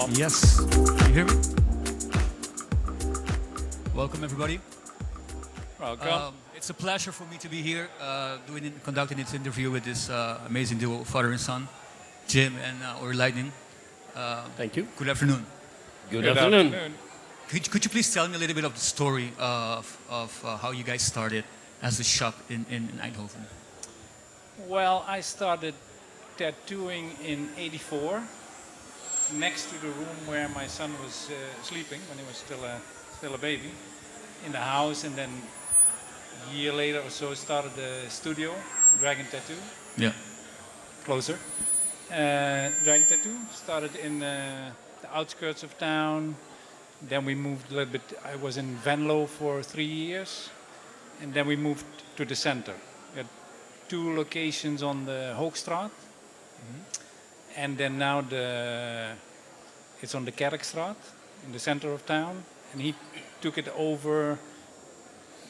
on. Yes. Can you hear me? Welcome, everybody. Welcome. It's a pleasure for me to be here conducting this interview with this amazing duo, father and son, Jim and or Lightning. Thank you. Good afternoon. Good afternoon. Could you please tell me a little bit of the story of how you guys started as a shop in Eindhoven? Well, I started tattooing in '84, next to the room where my son was sleeping when he was still a baby, in the house, and then a year later or so started the studio, Dragon Tattoo. Yeah. Closer. Dragon Tattoo started in the outskirts of town. Then we moved a little bit. I was in Venlo for 3 years, and then we moved to the center. We had 2 locations on the Hoogstraat, and then now it's on the Kerkstraat in the center of town, and he took it over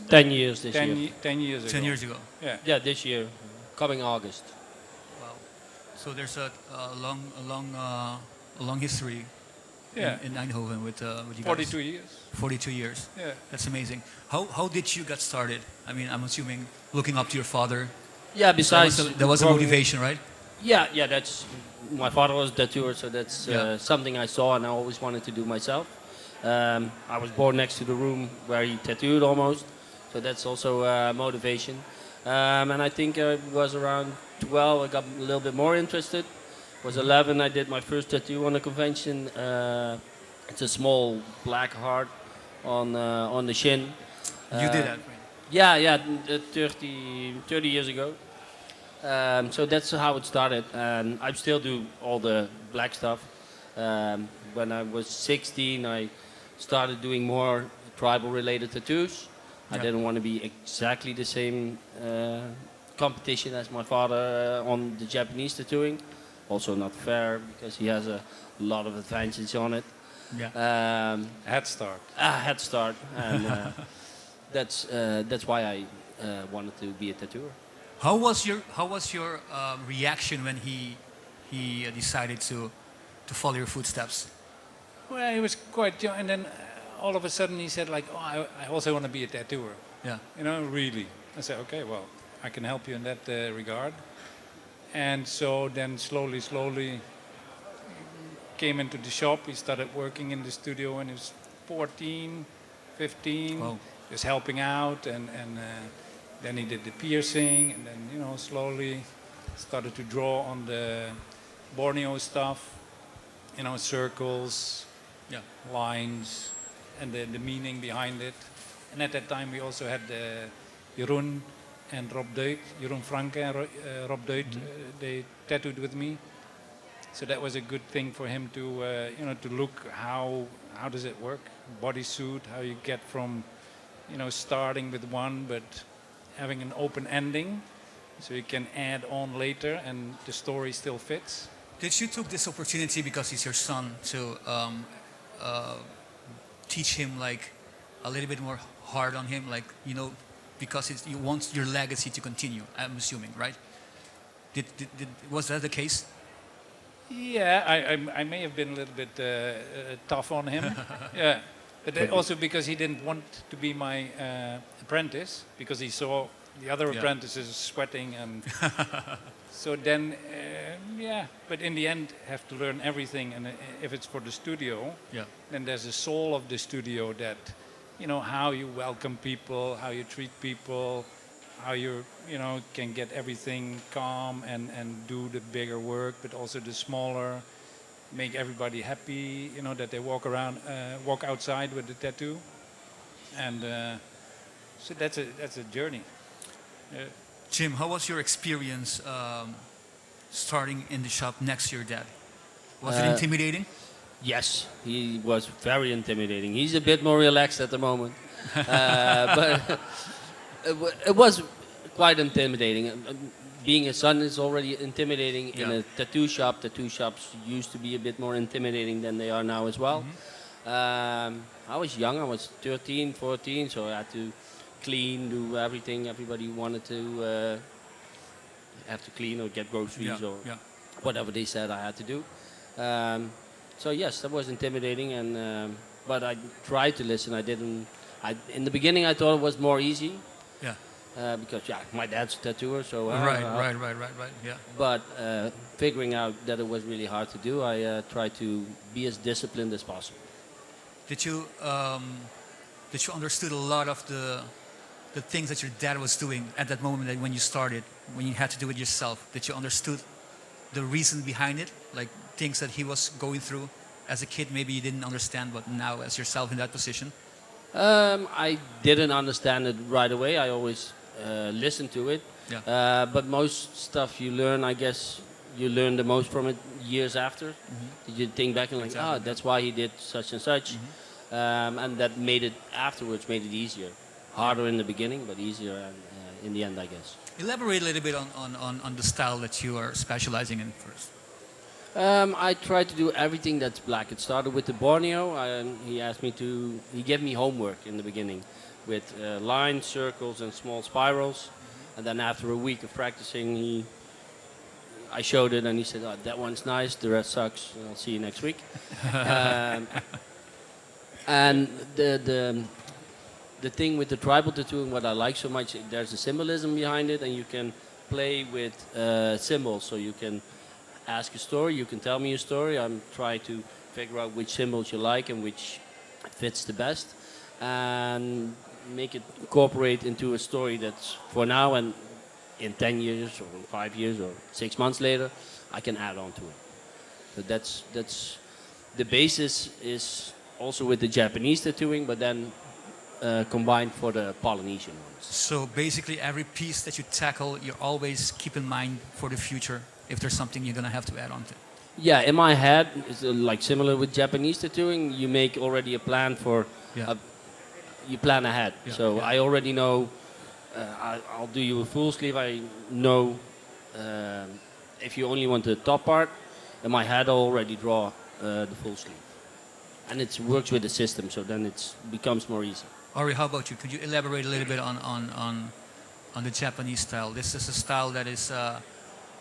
10 years this year. 10 years ago. 10 years ago. Yeah. Yeah, this year, coming August. Wow. So there's a long history Yeah. in Eindhoven with you 42 guys. years. 42 years. Yeah. That's amazing. How did you get started? I mean, I'm assuming looking up to your father. Yeah, besides That was a growing- motivation, right? Yeah, that's my father was a tattooer, so that's Yeah. something I saw and I always wanted to do myself. I was born next to the room where he tattooed almost, so that's also motivation. And I think I was around 12, I got a little bit more interested. Was 11, I did my first tattoo on a convention. It's a small black heart on the shin. You did that. Yeah, 30 years ago. So that's how it started, and I still do all the black stuff. When I was 16, I started doing more tribal-related tattoos. I Yeah. didn't want to be exactly the same competition as my father on the Japanese tattooing. Also not fair because he has a lot of advantage on it. Yeah. Head start. Head start, and that's why I wanted to be a tattooer. How was your reaction when he decided to follow your footsteps? Well, he was quite young, and then all of a sudden he said like, "Oh, I also want to be a tattooer." Yeah. You know, really. I said, "Okay, well, I can help you in that regard." And so then slowly came into the shop. He started working in the studio when he was 14, 15. Wow. Just helping out, and then he did the piercing, and then slowly started to draw on the Borneo stuff. Circles, Yeah. lines, and the meaning behind it. And at that time we also had Jeroen and Rob Deut, Jeroen Franke and Rob Deut, they tattooed with me. So that was a good thing for him to, to look how does it work, bodysuit, how you get from, starting with one but having an open ending, so you can add on later and the story still fits. Did you took this opportunity because he's your son to teach him like a little bit more hard on him, like because you want your legacy to continue? I'm assuming, right? Was that the case? Yeah, I may have been a little bit tough on him. Yeah, but also because he didn't want to be my apprentice, because he saw the other apprentices sweating, and so then but in the end have to learn everything, and if it's for the studio, then there's a soul of the studio that how you welcome people, how you treat people, how you can get everything calm and do the bigger work, but also the smaller, make everybody happy, that they walk outside with the tattoo, and so that's a journey. Jim, how was your experience starting in the shop next to your dad? Was it intimidating? Yes, he was very intimidating. He's a bit more relaxed at the moment, but it was quite intimidating. Being a son is already intimidating in a tattoo shop. Tattoo shops used to be a bit more intimidating than they are now as well. I was young, I was 13, 14, so I had to clean, do everything. Everybody wanted to have to clean or get groceries or whatever they said I had to do. So yes, that was intimidating, and but I tried to listen. I didn't. In the beginning, I thought it was more easy Yeah. because my dad's a tattooer, so Right. Yeah. But figuring out that it was really hard to do, I tried to be as disciplined as possible. Did you understood a lot of the things that your dad was doing at that moment that when you started, when you had to do it yourself? Did you understood the reason behind it, like things that he was going through as a kid? Maybe you didn't understand, but now as yourself in that position. I didn't understand it right away. I always listened to it, Yeah. but most stuff you learn, I guess, you learn the most from it years after. You think back and like, Exactly. that's why he did such and such, and that made it afterwards made it easier, harder in the beginning, but easier in the end, I guess. Elaborate a little bit on the style that you are specializing in first. I tried to do everything that's black. It started with the Borneo. He gave me homework in the beginning with lines, circles, and small spirals. And then after a week of practicing, I showed it and he said, that one's nice, the rest sucks, I'll see you next week. And the thing with the tribal tattooing, what I like so much, there's a symbolism behind it, and you can play with symbols. So you can ask a story, you can tell me a story. I'm trying to figure out which symbols you like and which fits the best, and make it incorporate into a story that's for now, and in 10 years or 5 years or 6 months later, I can add on to it. So that's the basis is also with the Japanese tattooing, but then combined for the Polynesian ones. So basically, every piece that you tackle, you always keep in mind for the future if there's something you're gonna have to add on to. Yeah, in my head, it's like similar with Japanese tattooing. You make already a plan for, Yeah. you plan ahead. Yeah, So yeah. I already know. I'll do you a full sleeve. I know if you only want the top part. In my head, I already draw the full sleeve, and it works with the system. So then it becomes more easy. Ori, how about you? Could you elaborate a little bit on the Japanese style? This is a style that is,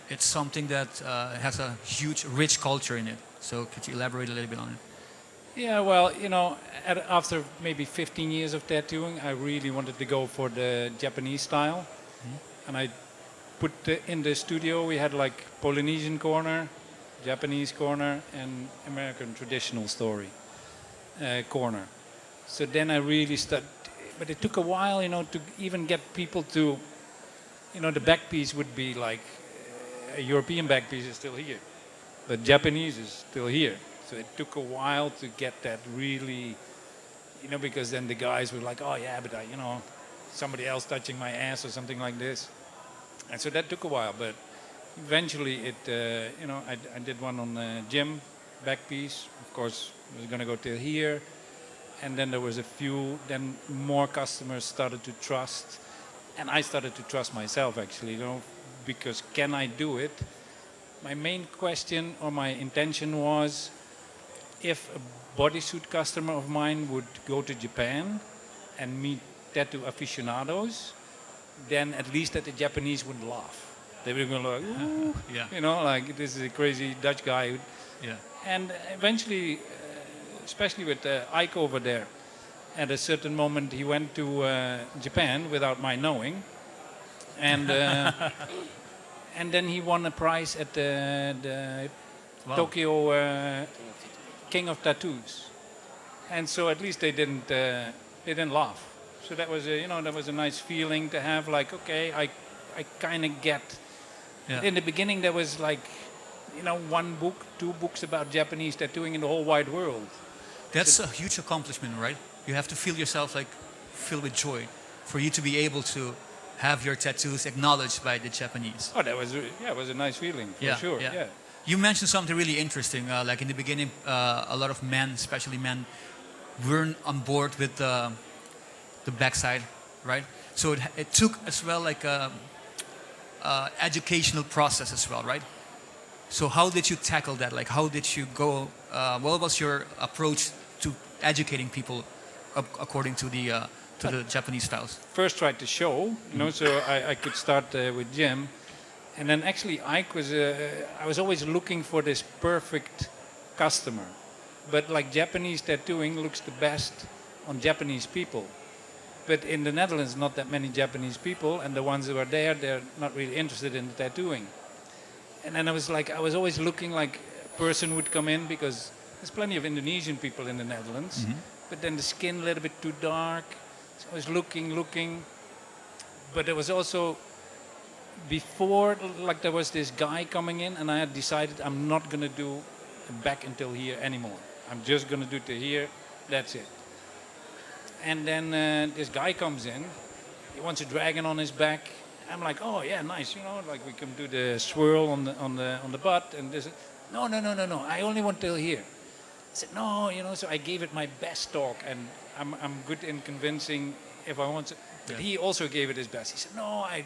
it's something that has a huge, rich culture in it. So could you elaborate a little bit on it? Yeah, well, after maybe 15 years of tattooing, I really wanted to go for the Japanese style. And I put in the studio, we had like Polynesian corner, Japanese corner, and American traditional story corner. So then I really started, but it took a while, to even get people to, the back piece would be like, a European back piece is still here, but Japanese is still here. So it took a while to get that really, because then the guys were like, oh yeah, but somebody else touching my ass or something like this. And so that took a while, but eventually I did one on Jim, back piece. Of course, it was going to go till here. And then there was a few, then more customers started to trust. And I started to trust myself actually, because can I do it? My main question or my intention was, if a bodysuit customer of mine would go to Japan and meet tattoo aficionados, then at least that the Japanese wouldn't laugh. They would go like, ooh, Yeah. like this is a crazy Dutch guy. Yeah. And eventually, especially with Ike over there, at a certain moment he went to Japan without my knowing, and and then he won a prize at the Wow. Tokyo King of Tattoos, and so at least they didn't laugh. So that was that was a nice feeling to have. Like, okay, I kind of get. Yeah. In the beginning, there was like, one book, 2 books about Japanese tattooing in the whole wide world. That's a huge accomplishment, right? You have to feel yourself like filled with joy for you to be able to have your tattoos acknowledged by the Japanese. Oh, that was it was a nice feeling for sure. Yeah. You mentioned something really interesting. Like in the beginning, a lot of men, especially men, weren't on board with the backside, right? So it took as well like a educational process as well, right? So how did you tackle that? Like how did you go? What was your approach to educating people according to the Japanese styles? First tried to show, so I could start with Jim. And then actually Ike was, I was always looking for this perfect customer. But like Japanese tattooing looks the best on Japanese people. But in the Netherlands, not that many Japanese people, and the ones who are there, they're not really interested in the tattooing. And then I was like, I was always looking like a person would come in, because there's plenty of Indonesian people in the Netherlands, but then the skin a little bit too dark. So I was looking, but there was also before, like there was this guy coming in, and I had decided I'm not gonna do back until here anymore. I'm just gonna do to here, that's it. And then this guy comes in, he wants a dragon on his back. I'm like, oh yeah, nice, you know, like we can do the swirl on the butt and this. No, I only want till here. I said, no, you know, so I gave it my best talk, and I'm good in convincing if I want to. But he also gave it his best. He said, no, I've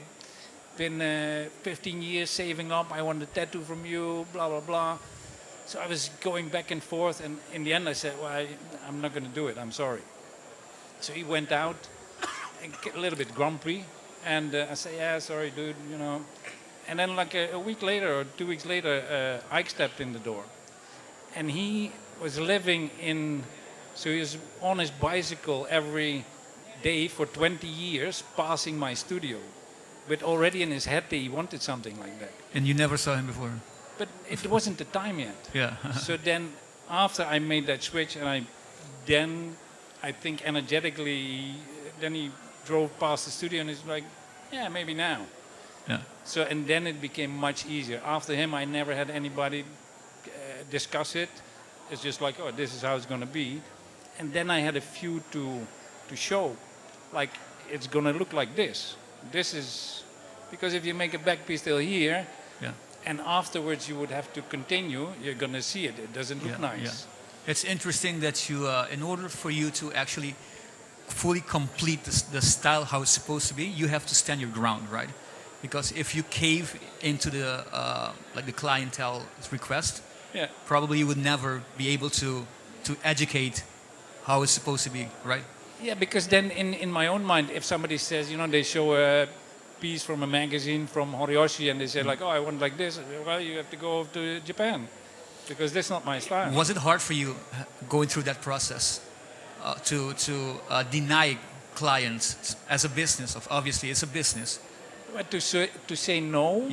been 15 years saving up, I want a tattoo from you, blah, blah, blah. So I was going back and forth, and in the end I said, well, I'm not going to do it, I'm sorry. So he went out, a little bit grumpy, and I said, yeah, sorry, dude, you know. And then like a week later or 2 weeks later, Ike stepped in the door. And he was living in, so he was on his bicycle every day for 20 years, passing my studio. But already in his head, he wanted something like that. And you never saw him before? But it wasn't the time yet. Yeah. So then, after I made that switch, and I think energetically, then he drove past the studio and he's like, yeah, maybe now. Yeah. So, and then it became much easier. After him, I never had anybody discuss it. It's just like, oh, this is how it's going to be. And then I had a few to show, like, it's going to look like this. This is, because if you make a back piece till here, Yeah. and afterwards you would have to continue, you're going to see it. It doesn't look nice. Yeah. It's interesting that you, in order for you to actually fully complete the style how it's supposed to be, you have to stand your ground, right? Because if you cave into the like the clientele's request, probably you would never be able to educate how it's supposed to be, right? Yeah, because then in my own mind, if somebody says, you know, they show a piece from a magazine from Horiyoshi and they say like, oh, I want like this, well, you have to go to Japan because that's not my style. Was it hard for you going through that process to deny clients as a business? Obviously, it's a business. But to say no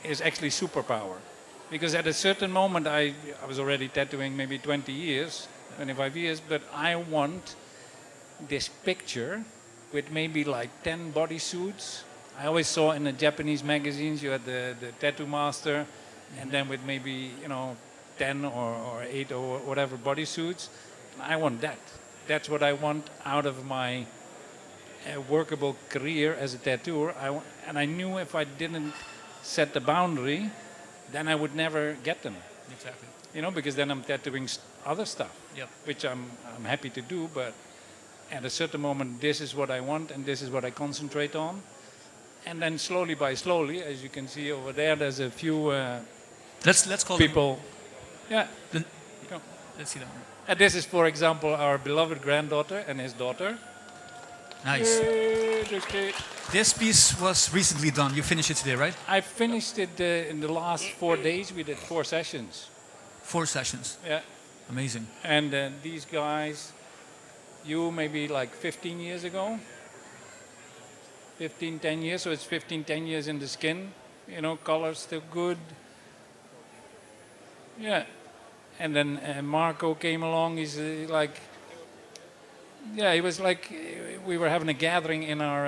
is actually superpower. Because at a certain moment, I was already tattooing maybe 20 years, 25 years, but I want this picture with maybe like 10 bodysuits. I always saw in the Japanese magazines, you had the tattoo master, and then with maybe, you know, 10 or 8 or whatever bodysuits. I want that. That's what I want out of my workable career as a tattooer. And I knew if I didn't set the boundary, then I would never get them. Exactly. You know, because then I'm tattooing other stuff, Yep. which I'm happy to do, but at a certain moment, this is what I want and this is what I concentrate on. And then slowly by slowly, as you can see over there, there's a few Let's call people. Yeah. them. Let's see them. And this is, for example, our beloved granddaughter and his daughter. Nice. Okay. This piece was recently done. You finished it today, right? I finished it in the last 4 days. We did 4 sessions. 4 sessions. Yeah. Amazing. And these guys, you maybe like 15 years ago. 15, 10 years. So it's 15, 10 years in the skin. You know, color still good. Yeah. And then Marco came along. He's like, yeah, he was like, we were having a gathering in our,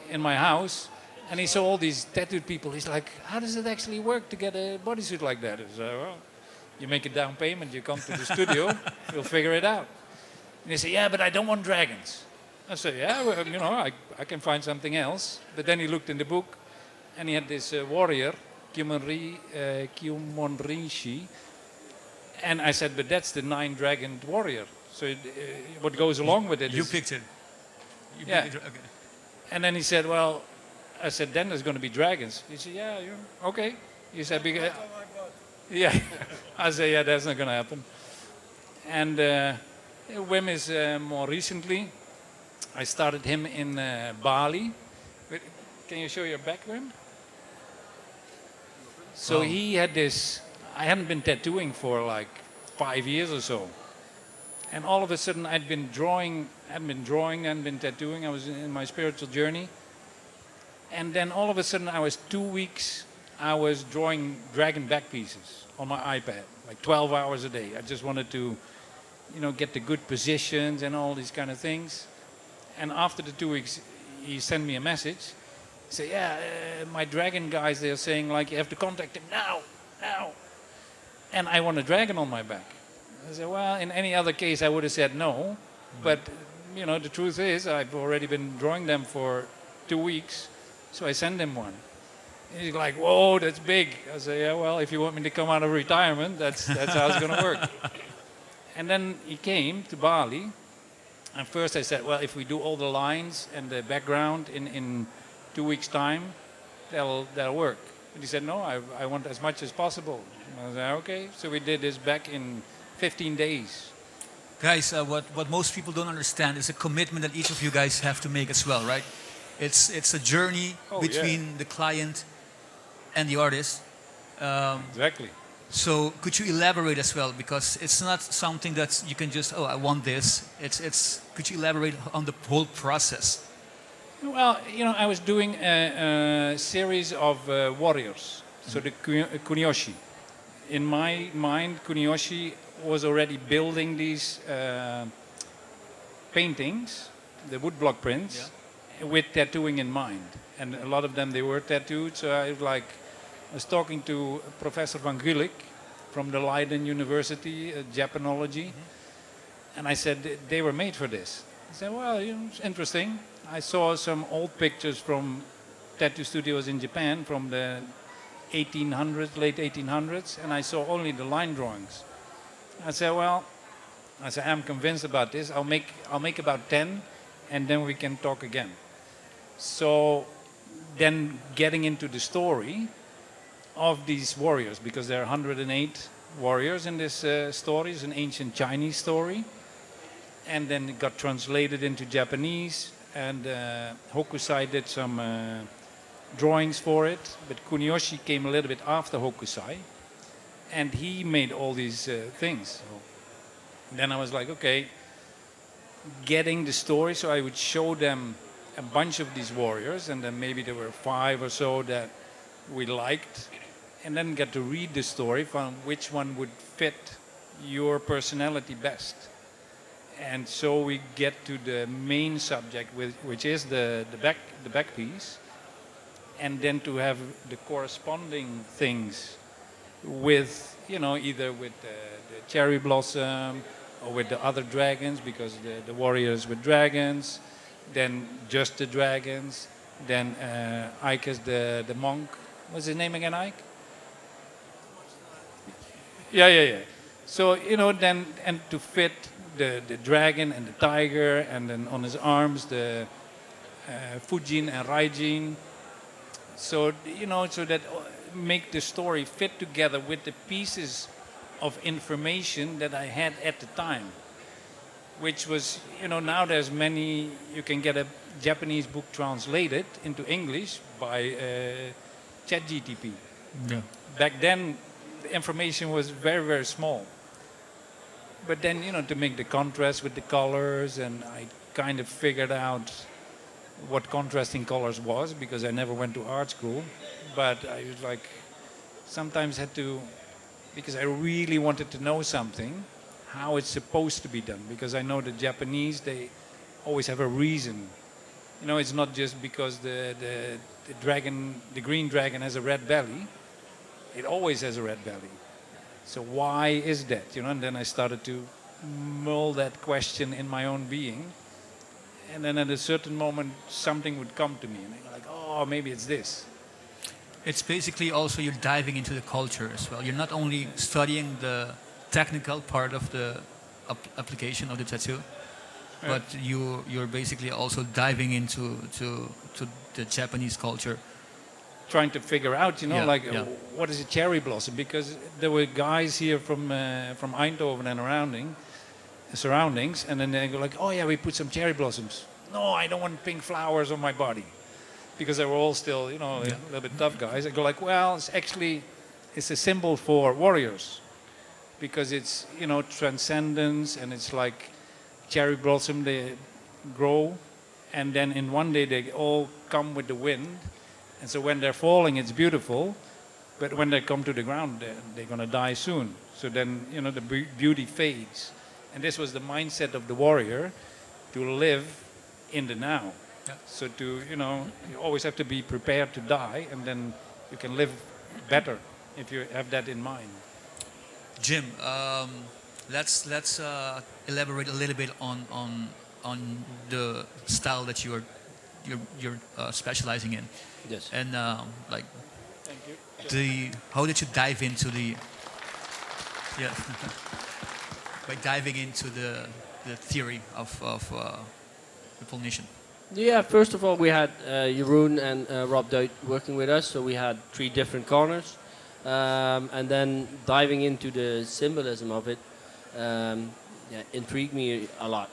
in my house, and he saw all these tattooed people. He's like, how does it actually work to get a bodysuit like that? I said, well, you make a down payment, you come to the studio, we'll figure it out. And he said, yeah, but I don't want dragons. I said, yeah, well, you know, I can find something else. But then he looked in the book, and he had this warrior, Kyomonrishi. And I said, but that's the 9-dragoned warrior. So what goes along with it You is... picked it. You Yeah. picked it. Okay. And then he said, well, I said, then there's going to be dragons. He said, yeah, okay. He said, because, yeah. I said, yeah, that's not going to happen. And Wim is more recently. I started him in Bali. Wait, can you show your back, Wim? So he had this, I hadn't been tattooing for like 5 years or so. And all of a sudden I'd been drawing and been tattooing. I was in my spiritual journey. And then all of a sudden I was 2 weeks, I was drawing dragon back pieces on my iPad, like 12 hours a day. I just wanted to, get the good positions and all these kind of things. And after the 2 weeks, he sent me a message. He said, yeah, my dragon guys, they're saying like, you have to contact him now. And I want a dragon on my back. I said, well, in any other case, I would have said no. But, the truth is, I've already been drawing them for 2 weeks. So I sent him one. He's like, whoa, that's big. I say, yeah, well, if you want me to come out of retirement, that's how it's going to work. And then he came to Bali. And first I said, well, if we do all the lines and the background in 2 weeks' time, that'll work. But he said, no, I want as much as possible. I said, okay. So we did this back in 15 days. Guys, what most people don't understand is a commitment that each of you guys have to make as well, right? It's a journey between the client and the artist. Exactly. So could you elaborate as well, because it's not something that you can just, I want this. It's could you elaborate on the whole process? Well, I was doing a series of warriors, so the Kunioshi. In my mind, Kunioshi was already building these paintings, the woodblock prints, with tattooing in mind. And a lot of them, they were tattooed, so I was talking to Professor Van Gulik from the Leiden University, Japanology, and I said, they were made for this. He said, well, it's interesting. I saw some old pictures from tattoo studios in Japan from the 1800s, late 1800s, and I saw only the line drawings. I said, I'm convinced about this. I'll make about 10, and then we can talk again. So then getting into the story of these warriors, because there are 108 warriors in this story. It's an ancient Chinese story. And then it got translated into Japanese, and Hokusai did some drawings for it, but Kuniyoshi came a little bit after Hokusai, and he made all these things. So then I was like, okay, getting the story, so I would show them a bunch of these warriors, and then maybe there were 5 or so that we liked, and then get to read the story from which one would fit your personality best. And so we get to the main subject, which is the back piece, and then to have the corresponding things with, either with the cherry blossom or with the other dragons, because the warriors with dragons, then just the dragons, then Ike is the monk. What's his name again, Ike? Yeah. So, then, and to fit the dragon and the tiger, and then on his arms the Fujin and Raijin. So, so that make the story fit together with the pieces of information that I had at the time. Which was, now there's many, you can get a Japanese book translated into English by ChatGTP. Yeah. Back then, the information was very, very small. But then, to make the contrast with the colors, and I kind of figured out what contrasting colors was, because I never went to art school. But I was like, sometimes had to, because I really wanted to know something, how it's supposed to be done. Because I know the Japanese, they always have a reason. It's not just because the dragon, the green dragon has a red belly. It always has a red belly. So why is that? And then I started to mull that question in my own being. And then at a certain moment, something would come to me. And I'm like, oh, maybe it's this. It's basically also you're diving into the culture as well. You're not only studying the technical part of the application of the tattoo, but you're basically also diving into the Japanese culture. Trying to figure out, what is a cherry blossom? Because there were guys here from Eindhoven and surroundings, and then they go like, oh yeah, we put some cherry blossoms. No, I don't want pink flowers on my body, because they were all still, a little bit tough guys. I go like, well, it's a symbol for warriors. because it's, you know, transcendence, and it's like cherry blossom, they grow, and then in one day they all come with the wind, and so when they're falling it's beautiful, but when they come to the ground they're going to die soon. So then, you know, the beauty fades. And this was the mindset of the warrior, to live in the now. Yeah. So to, you know, you always have to be prepared to die, and then you can live better if you have that in mind. Jim, let's elaborate a little bit on the style that you're specializing in, Yes. and like Thank you. how did you dive into the by diving into the theory of the pollination? Yeah, first of all, we had Jeroen and Rob Duit working with us, so we had 3 different corners. And then diving into the symbolism of it intrigued me a lot.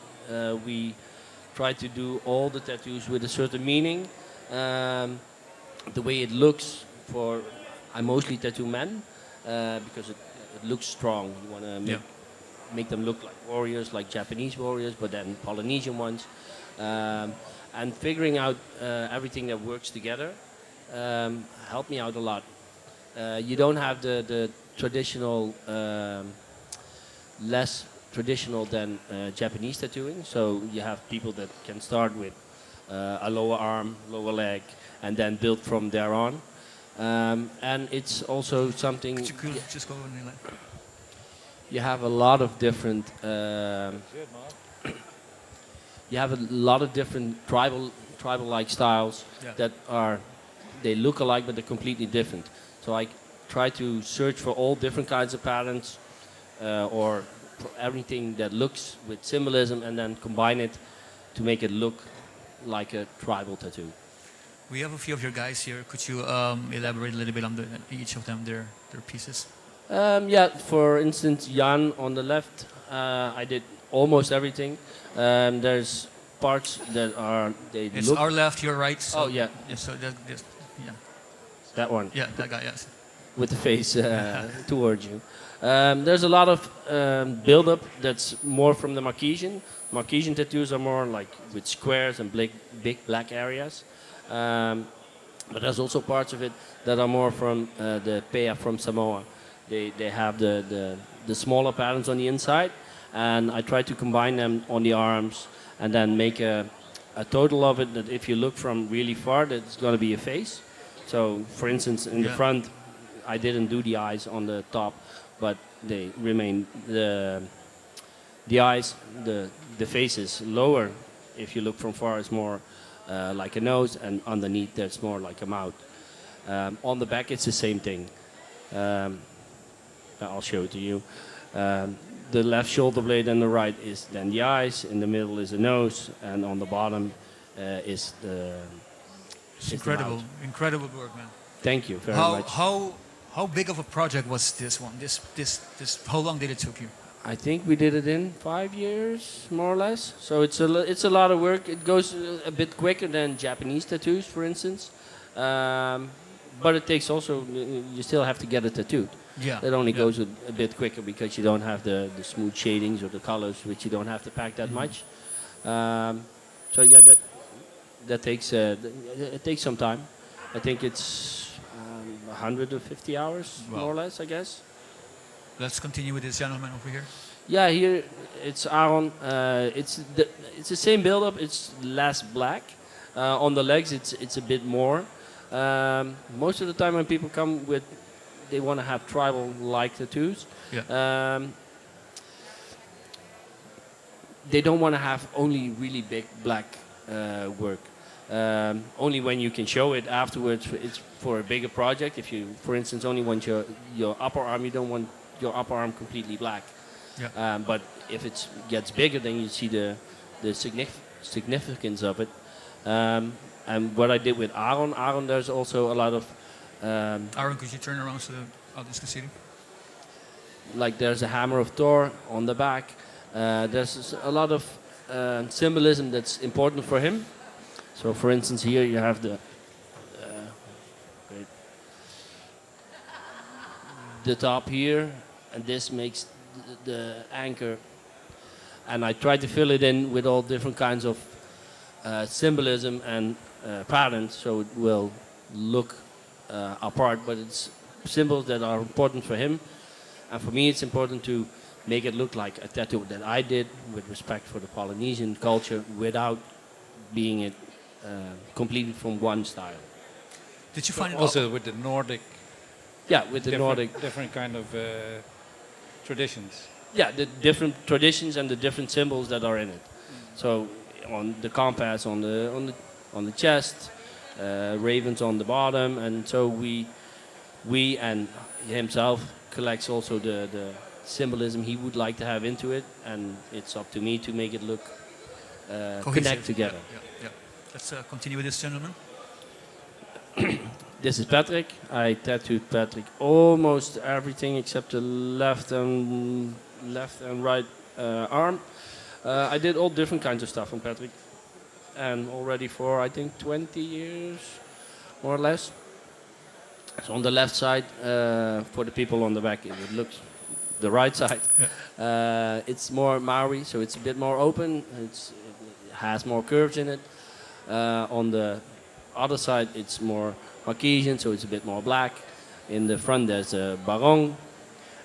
We tried to do all the tattoos with a certain meaning. The way it looks I mostly tattoo men because it looks strong. You want to make them look like warriors, like Japanese warriors, but then Polynesian ones. And figuring out everything that works together helped me out a lot. You don't have the traditional, less traditional than Japanese tattooing. So you have people that can start with a lower arm, lower leg, and then build from there on. And it's also something. Could you just go on the line? You have a lot of different. You have a lot of different tribal-like styles that they look alike, but they're completely different. So I try to search for all different kinds of patterns or everything that looks with symbolism, and then combine it to make it look like a tribal tattoo. We have a few of your guys here. Could you elaborate a little bit on each of them, their pieces? Yeah, for instance, Jan on the left, I did almost everything. There's parts that It's look. our left, your right. So Oh, yeah. So That one. yeah, that guy. Yes. With the face towards you. There's a lot of build-up that's more from the Marquesian. Marquesian tattoos are more like with squares and big black areas. But there's also parts of it that are more from the Pea from Samoa. They have the smaller patterns on the inside, and I try to combine them on the arms and then make a total of it that if you look from really far, that's going to be a face. So, for instance, in the front, I didn't do the eyes on the top, but they remain the eyes, the face is lower. If you look from far, it's more like a nose, and underneath there's more like a mouth. On the back, it's the same thing. I'll show it to you. The left shoulder blade and the right is then the eyes. In the middle is the nose, and on the bottom is the. It's incredible, incredible work, man. Thank you very much. How big of a project was this one? This how long did it took you? I think we did it in 5 years, more or less. So it's a lot of work. It goes a bit quicker than Japanese tattoos, for instance. But it takes also, you still have to get it tattooed. Yeah. It only goes a bit quicker because you don't have the smooth shadings or the colors, which you don't have to pack that much. So yeah, that takes it takes some time. I think it's 150 hours, more or less, I guess. Let's continue with this gentleman over here. Yeah, here it's Aaron. It's the same build-up. It's less black. On the legs, it's a bit more. Most of the time when people come with, they want to have tribal-like tattoos. Yeah. They don't want to have only really big black work. Only when you can show it afterwards, it's for a bigger project. If you, for instance, only want your upper arm, you don't want your upper arm completely black. Yeah. But if it gets bigger, then you see the significance of it. And what I did with Aaron, there's also a lot of. Aaron, could you turn around so the audience can see you? Like there's a hammer of Thor on the back. There's a lot of symbolism that's important for him. So, for instance, here you have the top here, and this makes the anchor, and I try to fill it in with all different kinds of symbolism and patterns, so it will look apart. But it's symbols that are important for him, and for me, it's important to make it look like a tattoo that I did with respect for the Polynesian culture, without being it completely from one style. Did you find it Also with the Nordic, Yeah, with the Nordic. different kind of traditions. Yeah, the different traditions and the different symbols that are in it. So on the compass, on the chest, ravens on the bottom, and so we and himself collects also the symbolism he would like to have into it, and it's up to me to make it look connect together. Yeah. Let's continue with this gentleman. This is Patrick. I tattooed Patrick almost everything except the left and right arm. I did all different kinds of stuff on Patrick, and already for I think 20 years, more or less. So on the left side, for the people on the back, it looks the right side. Yeah. It's more Maori, so it's a bit more open. It has more curves in it. On the other side, it's more Caucasian, so it's a bit more black. In the front, there's a barong,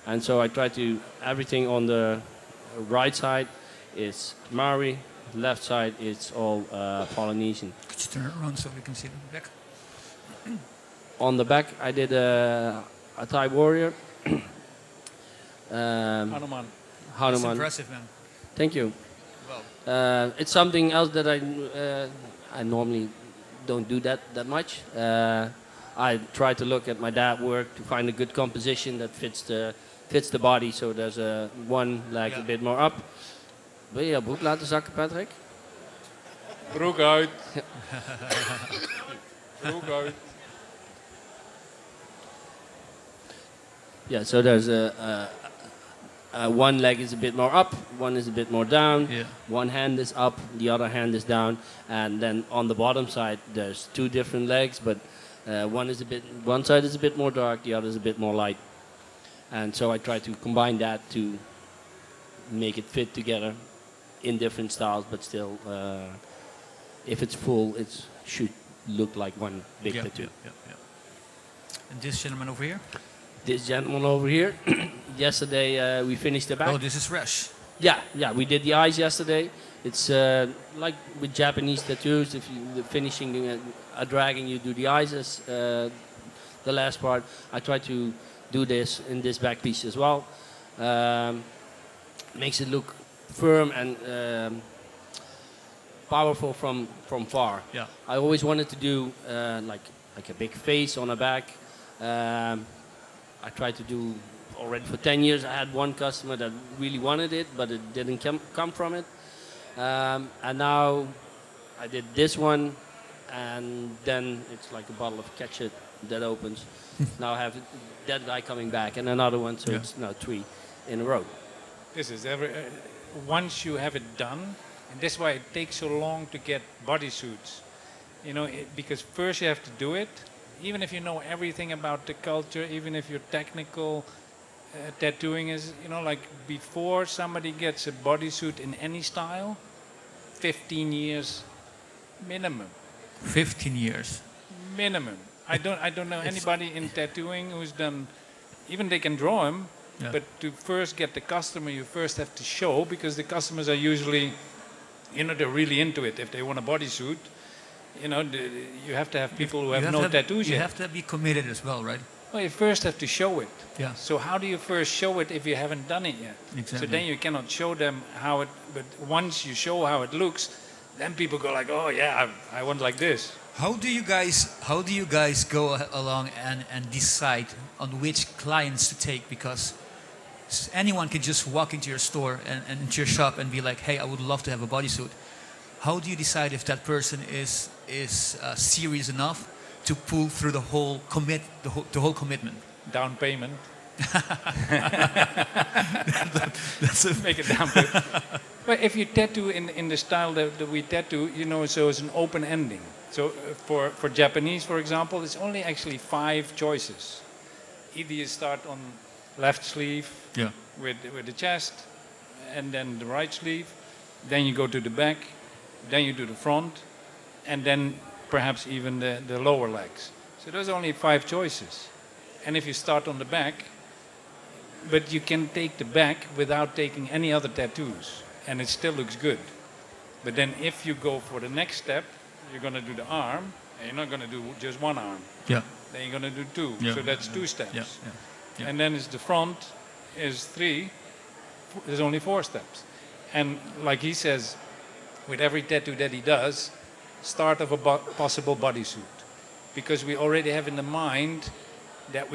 and so I try to everything on the right side is Maori. Left side, it's all Polynesian. Could you turn it around so we can see the back? On the back, I did a Thai warrior. Hanuman. That's Hanuman. impressive, man. Thank you. Well, It's something else that I normally don't do that much. I try to look at my dad work to find a good composition that fits the body. So there's one leg a bit more up. Wil je jouw broek laten zakken, Patrick? Broek uit. Broek uit. Yeah, so there's one leg is a bit more up, one is a bit more down. Yeah. One hand is up, the other hand is down, and then on the bottom side there's two different legs, but one side is a bit more dark, the other is a bit more light, and so I try to combine that to make it fit together in different styles, but still, if it's full, it should look like one big tattoo. Yeah. And this gentleman over here? This gentleman over here, yesterday we finished the back. Oh, this is fresh. Yeah, we did the eyes yesterday. It's like with Japanese tattoos, if you finishing a dragon, you do the eyes as the last part. I try to do this in this back piece as well. Makes it look firm and powerful from far. Yeah. I always wanted to do like a big face on a back. I tried to do already for 10 years. I had one customer that really wanted it, but it didn't come from it. And now I did this one, and then it's like a bottle of ketchup that opens. Now I have that guy coming back and another one, so it's now 3 in a row. This is once you have it done, and that's why it takes so long to get bodysuits. You know, because first you have to do it, even if you know everything about the culture, even if your technical tattooing is, you know, like before somebody gets a bodysuit in any style, 15 years minimum. 15 years. Minimum. I don't know anybody in tattooing who's done, even they can draw them, but to first get the customer, you first have to show, because the customers are usually, you know, they're really into it. If they want a bodysuit, you know, you have to have people who have no tattoos yet. You have to be committed as well, right? Well, you first have to show it. Yeah. So how do you first show it if you haven't done it yet? Exactly. So then you cannot show them how it, but once you show how it looks, then people go like, oh yeah, I want like this. How do you guys go along and decide on which clients to take? Because anyone can just walk into your store and into your shop and be like, hey, I would love to have a bodysuit. How do you decide if that person is serious enough to pull through the whole commitment? Down payment. That's a Make it down payment. But if you tattoo in the style that we tattoo, you know, so it's an open ending. So for Japanese, for example, it's only actually 5 choices. Either you start on left sleeve, with the chest, and then the right sleeve. Then you go to the back, then you do the front, and then perhaps even the lower legs. So there's only 5 choices. And if you start on the back, but you can take the back without taking any other tattoos, and it still looks good. But then if you go for the next step, you're going to do the arm, and you're not going to do just one arm. Yeah. Then you're going to do 2. Yeah. So that's 2 steps. Yeah. Yeah. And then it's the front is 3. There's only 4 steps. And like he says, with every tattoo that he does, start of a possible bodysuit. Because we already have in the mind that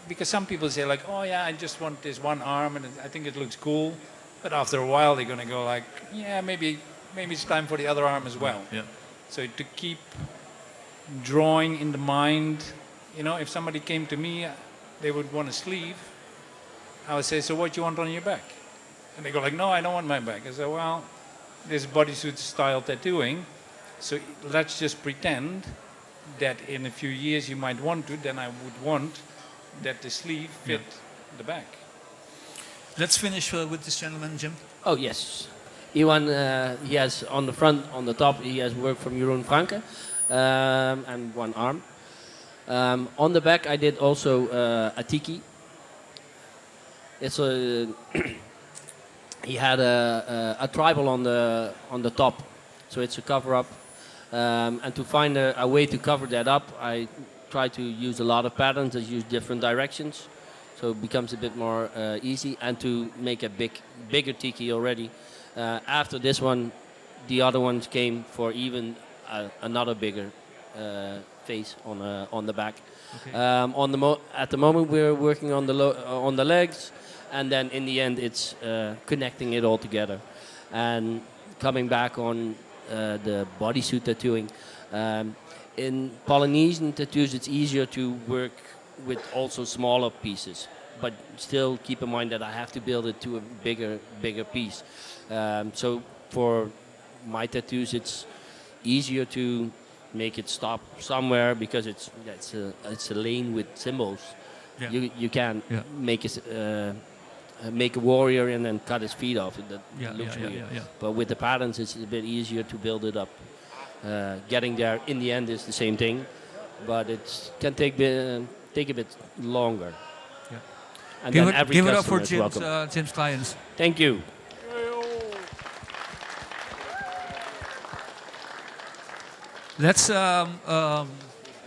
because some people say like, oh yeah, I just want this one arm and I think it looks cool. But after a while they're going to go like, yeah, maybe it's time for the other arm as well. Yeah. So to keep drawing in the mind, if somebody came to me, they would want a sleeve. I would say, so what do you want on your back? And they go like, no, I don't want my back. I say, well, this bodysuit style tattooing, so let's just pretend that in a few years you might want to, then I would want that the sleeve fit the back. Let's finish with this gentleman, Jim. Oh yes, Iwan. He has on the front, on the top, he has work from Jeroen Franke, and one arm. On the back, I did also a tiki. It's a he had a tribal on the top, so it's a cover up. And to find a way to cover that up, I try to use a lot of patterns that use different directions, so it becomes a bit more easy. And to make a bigger tiki already. After this one, the other ones came for even another bigger face on the back. Okay. At the moment, we're working on the legs, and then in the end, it's connecting it all together, and coming back on the bodysuit tattooing. In Polynesian tattoos, it's easier to work with also smaller pieces, but still keep in mind that I have to build it to a bigger piece. So for my tattoos, it's easier to make it stop somewhere because it's a lane with symbols. Yeah. You can make a warrior and then cut his feet off. That looks weird. But with the patterns, it's a bit easier to build it up. Getting there in the end is the same thing, but it can take a bit longer. Yeah. And Give then it, every give it up for customer is welcome. Jim's clients. Thank you. Let's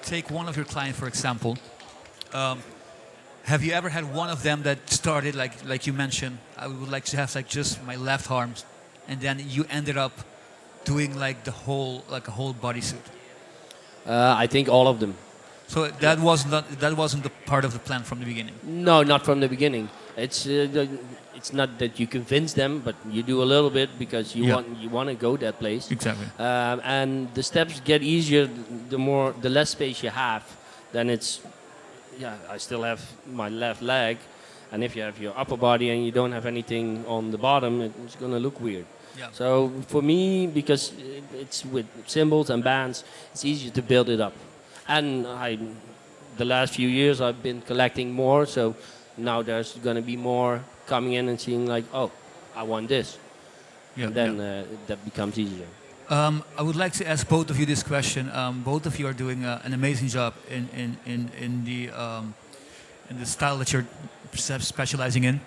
take one of your clients, for example. Have you ever had one of them that started like you mentioned? I would like to have like just my left arms, and then you ended up doing like a whole bodysuit. I think all of them. So that wasn't the part of the plan from the beginning. No, not from the beginning. It's not that you convince them, but you do a little bit because you want to go that place. Exactly. And the steps get easier the less space you have. Then it's I still have my left leg, and if you have your upper body and you don't have anything on the bottom, it's gonna look weird. Yeah. So for me, because it's with symbols and bands, it's easier to build it up. And the last few years I've been collecting more, so now there's going to be more coming in and seeing like, oh, I want this. Yeah, and then that becomes easier. I would like to ask both of you this question. Both of you are doing an amazing job in the style that you're specializing in,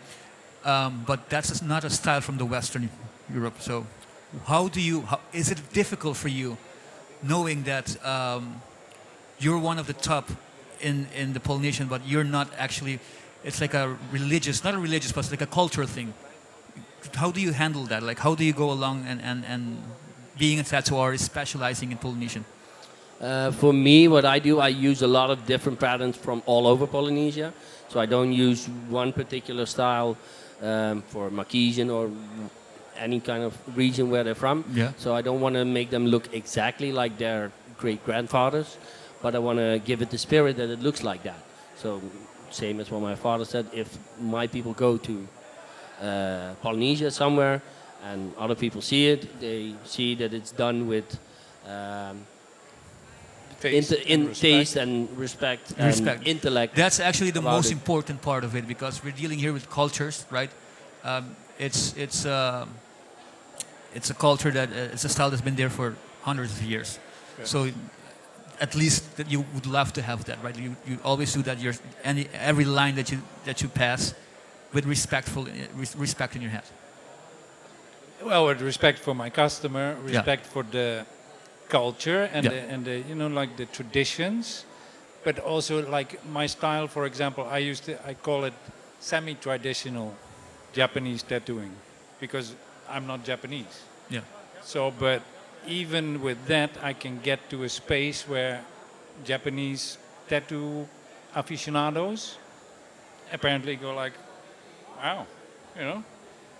but that's not a style from the Western Europe. So, how is it difficult for you, knowing that you're one of the top in the Polynesian, but you're not actually? It's like a religious, not a religious, but it's like a cultural thing. How do you handle that? Like, how do you go along and being a tattoo artist specializing in Polynesian? For me, what I do, I use a lot of different patterns from all over Polynesia. So I don't use one particular style for Marquesian or any kind of region where they're from. Yeah. So I don't want to make them look exactly like their great-grandfathers, but I want to give it the spirit that it looks like that. So same as what my father said, if my people go to Polynesia somewhere and other people see it, they see that it's done with taste and respect. taste and respect and Respect. intellect. That's actually the about most it. important part of it, because we're dealing here with cultures, right? It's a culture that it's a style that's been there for hundreds of years. Yeah. So at least that you would love to have that, right? You always do that. Every line that you pass with respect in your head. Well, with respect for my customer, respect for the culture and Yeah. the like the traditions, but also like my style. For example, I call it semi-traditional Japanese tattooing because I'm not Japanese. Yeah. So, but even with that, I can get to a space where Japanese tattoo aficionados apparently go like, wow,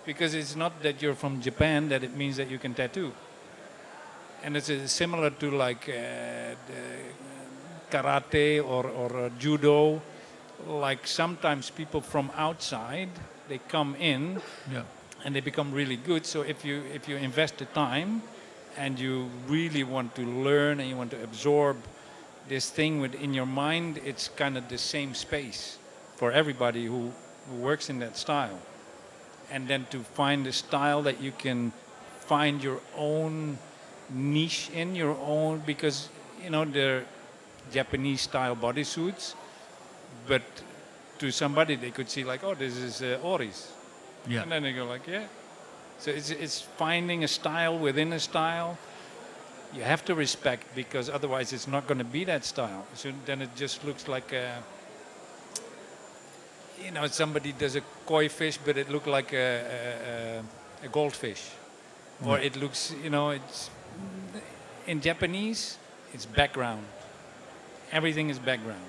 because it's not that you're from Japan that it means that you can tattoo. And it's similar to like the karate or judo. Like sometimes people from outside, they come in Yeah. and they become really good. So if you invest the time and you really want to learn and you want to absorb this thing within your mind, it's kind of the same space for everybody who works in that style. And then to find a style that you can find your own niche in your own, because they're Japanese style bodysuits, but to somebody they could see like, oh, this is Ori's. Yeah. And then they go like, yeah. So it's finding a style within a style. You have to respect, because otherwise it's not going to be that style. So then it just looks like somebody does a koi fish, but it looks like a goldfish. Or it looks, it's in Japanese, it's background. Everything is background.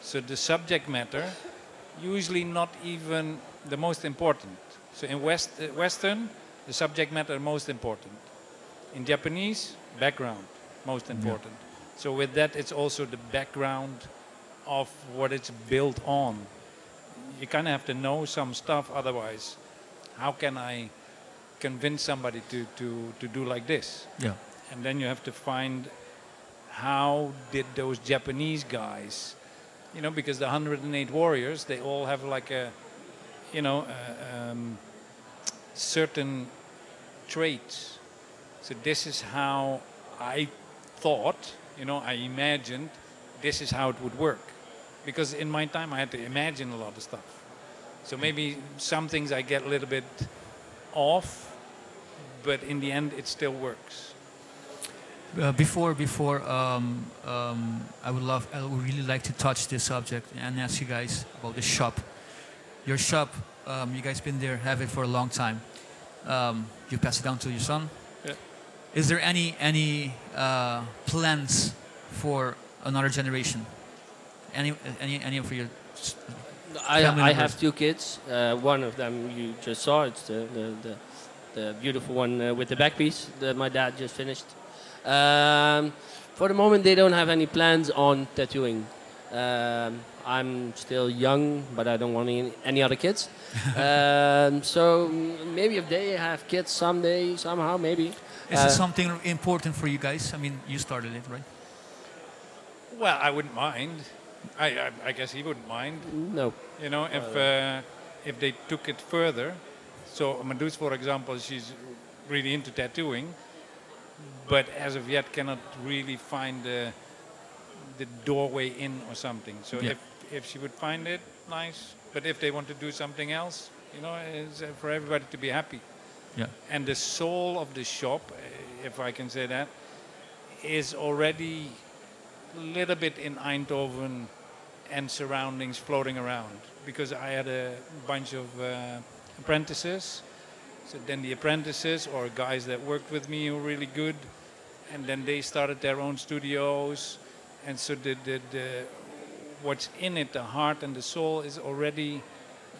So the subject matter, usually not even the most important. So in Western, the subject matter most important. In Japanese, background most important. So with that, it's also the background of what it's built on. You kind of have to know some stuff, otherwise, how can I convince somebody to do like this? Yeah. And then you have to find how did those Japanese guys, because the 108 warriors, they all have like a, certain traits. So this is how I thought, I imagined this is how it would work. Because in my time I had to imagine a lot of stuff. So maybe some things I get a little bit off, but in the end it still works. Before I would really like to touch this subject and ask you guys about the shop. Your shop, you guys been there, have it for a long time. You pass it down to your son. Yeah. Is there any plans for another generation? Any of your I family have members? 2 kids. One of them you just saw. It's the beautiful one with the back piece that my dad just finished. For the moment, they don't have any plans on tattooing. I'm still young, but I don't want any other kids. So maybe if they have kids someday, somehow, maybe. Is this something important for you guys? I mean, you started it, right? Well, I wouldn't mind. I guess he wouldn't mind. No. If they took it further. So Madous, for example, she's really into tattooing, but as of yet cannot really find the doorway in or something. So if she would find it, nice. But if they want to do something else, it's for everybody to be happy. Yeah. And the soul of the shop, if I can say that, is already a little bit in Eindhoven and surroundings floating around. Because I had a bunch of apprentices. So then the apprentices or guys that worked with me were really good. And then they started their own studios. And so the what's in it, the heart and the soul, is already,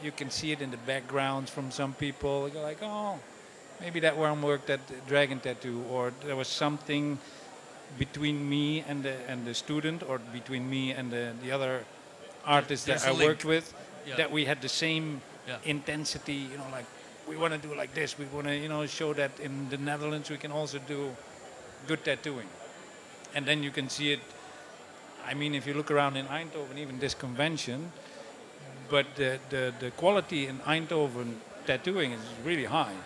you can see it in the backgrounds from some people. You're like, oh, maybe that one worked at Dragon Tattoo, or there was something between me and the student, or between me and the other artist that There's I a link. worked with, Yeah. that we had the same Yeah. intensity, like we want to do like this, we want to, show that in the Netherlands we can also do good tattooing. And then you can see it I mean, if you look around in Eindhoven, even this convention, but the quality in Eindhoven tattooing is really high.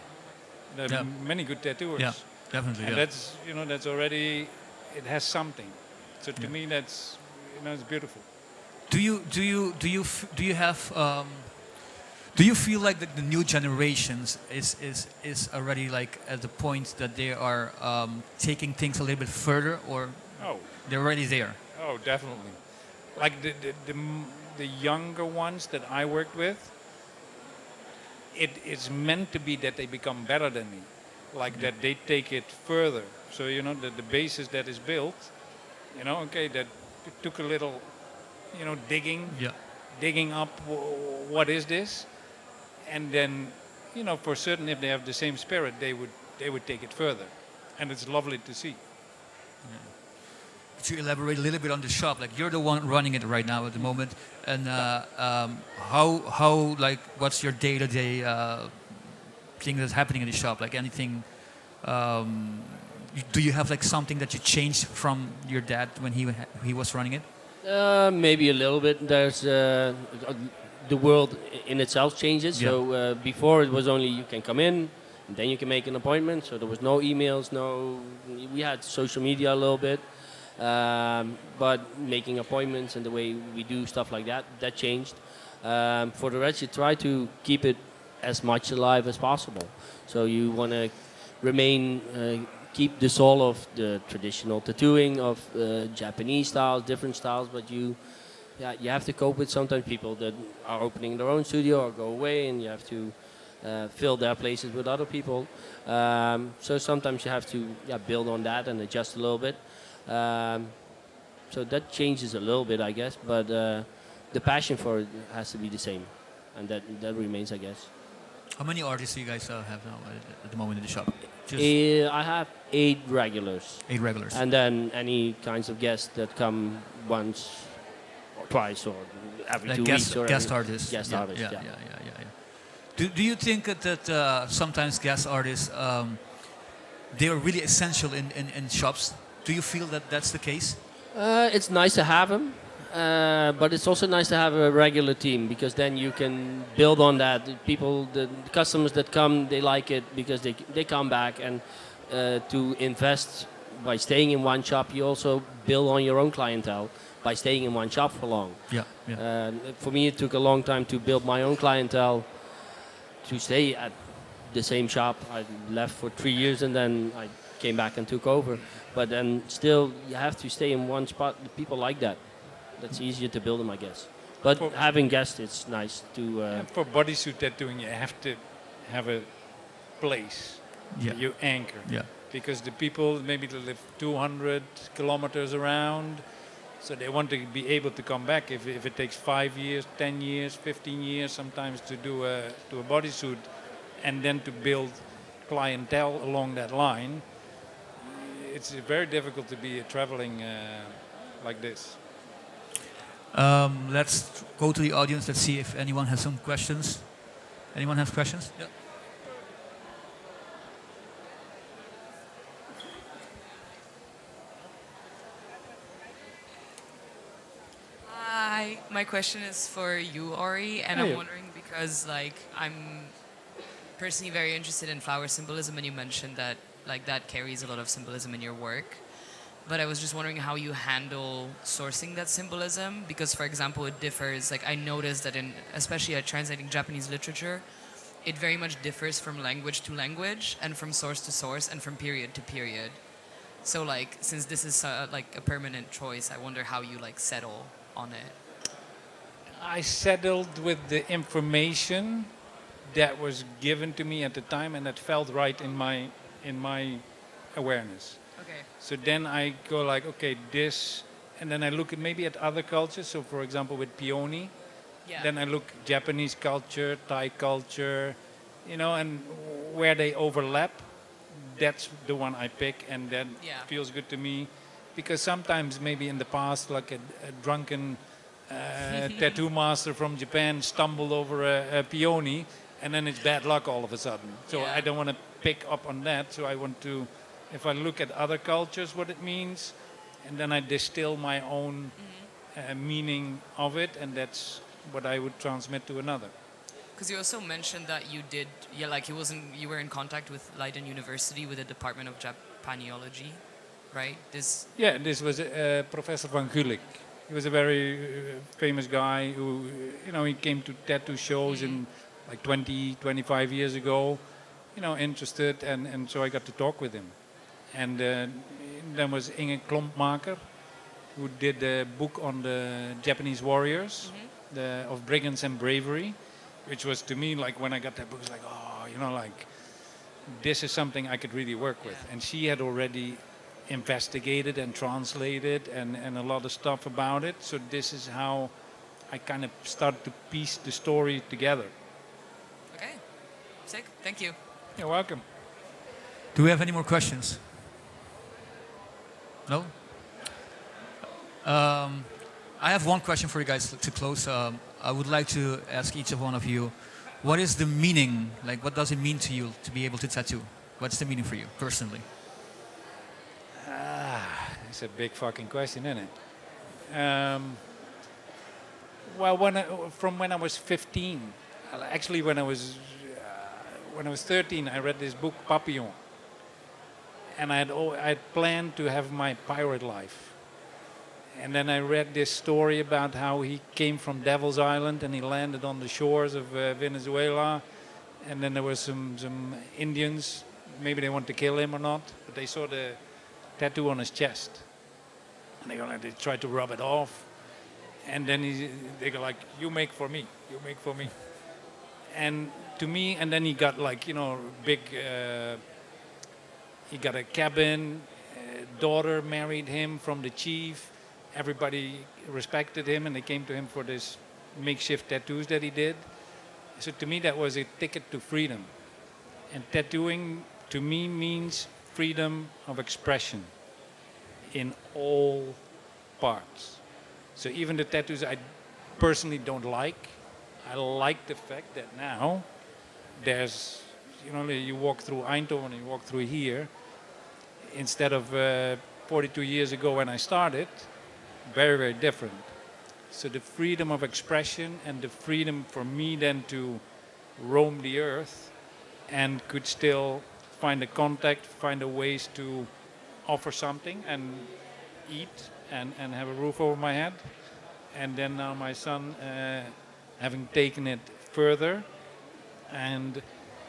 There are Yeah. many good tattooers. Yeah, definitely. And Yeah. that's, that's already, it has something. So to Yeah. me, that's, it's beautiful. Do you have do you feel like the new generations is already like at the point that they are taking things a little bit further, or Oh, they're already there? oh, definitely. Like the younger ones that I worked with, it is meant to be that they become better than me. Like that they take it further. So, the basis that is built, okay, that it took a little, digging, Yeah. digging up what is this, and then, for certain, if they have the same spirit, they would take it further, and it's lovely to see. To elaborate a little bit on the shop, like you're the one running it right now at the moment, and how like what's your day-to-day thing that's happening in the shop? Like anything, do you have like something that you changed from your dad when he was running it? Maybe a little bit. There's the world in itself changes. Yeah. So before it was only you can come in, and then you can make an appointment. So there was no emails, we had social media a little bit, but making appointments and the way we do stuff like that changed. For the rest, you try to keep it as much alive as possible. So you want to remain. Keep the soul of the traditional tattooing of Japanese styles, different styles, but you have to cope with sometimes people that are opening their own studio or go away, and you have to fill their places with other people. So sometimes you have to build on that and adjust a little bit. So that changes a little bit, I guess, but the passion for it has to be the same, and that remains, I guess. How many artists do you guys have now at the moment in the shop? Just I have 8 regulars. 8 regulars. And then any kinds of guests that come once or twice or every Like 2 guest weeks. Or guest artists. Guest Yeah, artists, yeah, yeah. yeah. Do you think that sometimes guest artists they are really essential in shops? Do you feel that that's the case? It's nice to have them, but it's also nice to have a regular team, because then you can build on that. The customers that come, they like it because they come back, and to invest by staying in one shop, you also build on your own clientele by staying in one shop for long. Yeah, yeah. For me, it took a long time to build my own clientele to stay at the same shop. I left for 3 years and then I came back and took over. But then still, you have to stay in one spot. The people like that. That's easier to build them, I guess. But having guests, it's nice to. For bodysuit tattooing, you have to have a place Yeah. you anchor. Yeah. Because the people maybe they live 200 kilometers around, so they want to be able to come back. If it takes 5 years, 10 years, 15 years sometimes to do a bodysuit, and then to build clientele along that line, it's very difficult to be traveling like this. Let's go to the audience. Let's see if anyone has some questions. Anyone have questions? Yeah. Hi, my question is for you, Ori, and I'm wondering because I'm personally very interested in flower symbolism, and you mentioned that that carries a lot of symbolism in your work. But I was just wondering how you handle sourcing that symbolism, because, for example, it differs. Like I noticed that especially at translating Japanese literature, it very much differs from language to language, and from source to source, and from period to period. So since this is a permanent choice, I wonder how you settle on it. I settled with the information that was given to me at the time, and that felt right in my awareness. Okay. So then I go okay, this, and then I look maybe at other cultures. So for example, with peony, Yeah. then I look Japanese culture, Thai culture, and where they overlap. That's the one I pick, and that feels good to me, because sometimes maybe in the past, like a drunken tattoo master from Japan stumbled over a peony, and then it's bad luck all of a sudden. So I don't want to pick up on that. So I want to, if I look at other cultures, what it means, and then I distill my own meaning of it, and that's what I would transmit to another. Because you also mentioned that you did, you were in contact with Leiden University with the Department of Japanology, right? This was Professor Van Gulik. He was a very famous guy who, he came to tattoo shows in like 20, 25 years ago, interested, and so I got to talk with him. And then was Inge Klompmaker, who did a book on the Japanese warriors, of Brigands and Bravery, which was to me like when I got that book, it was like, like this is something I could really work with. And she had already investigated and translated and a lot of stuff about it. So this is how I kind of started to piece the story together. Okay, sick. Thank you. You're welcome. Do we have any more questions? No? I have one question for you guys to close. I would like to ask each of one of you, what is the meaning, like what does it mean to you to be able to tattoo? What's the meaning for you, personally? It's a big fucking question, isn't it? Well, from when I was 15, actually when I was 13, I read this book Papillon, and I had planned to have my pirate life. And then I read this story about how he came from Devil's Island and he landed on the shores of Venezuela, and then there was some Indians, maybe they wanted to kill him or not, but they saw the tattoo on his chest, and they tried to rub it off, and then they go like, you make for me, and to me, and then he got like, big, he got a cabin, daughter married him from the chief, everybody respected him, and they came to him for this makeshift tattoos that he did. So to me that was a ticket to freedom, and tattooing to me means freedom of expression in all parts. So even the tattoos I personally don't like, I like the fact that now there's, you walk through Eindhoven, you walk through here, instead of 42 years ago when I started, very, very different. So the freedom of expression and the freedom for me then to roam the earth and could still find a contact, find a ways to offer something and eat and have a roof over my head. And then now my son, having taken it further, and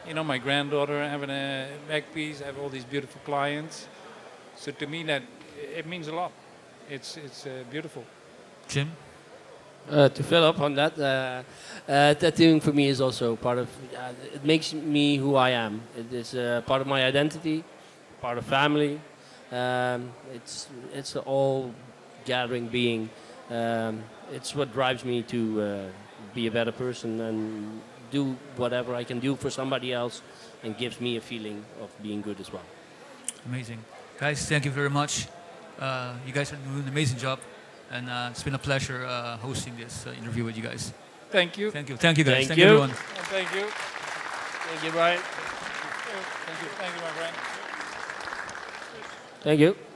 my granddaughter having a back piece, I have all these beautiful clients. So to me that it means a lot. It's beautiful. Jim? To fill up on that, tattooing for me is also part of, it makes me who I am. It is part of my identity, part of family. It's an all gathering being. It's what drives me to be a better person and do whatever I can do for somebody else, and gives me a feeling of being good as well. Amazing. Guys, thank you very much. You guys are doing an amazing job, and it's been a pleasure hosting this interview with you guys. Thank you. Thank you. Thank you, guys. Thank you. Everyone. Thank you. Thank you, Brian. Thank you, my friend. Thank you.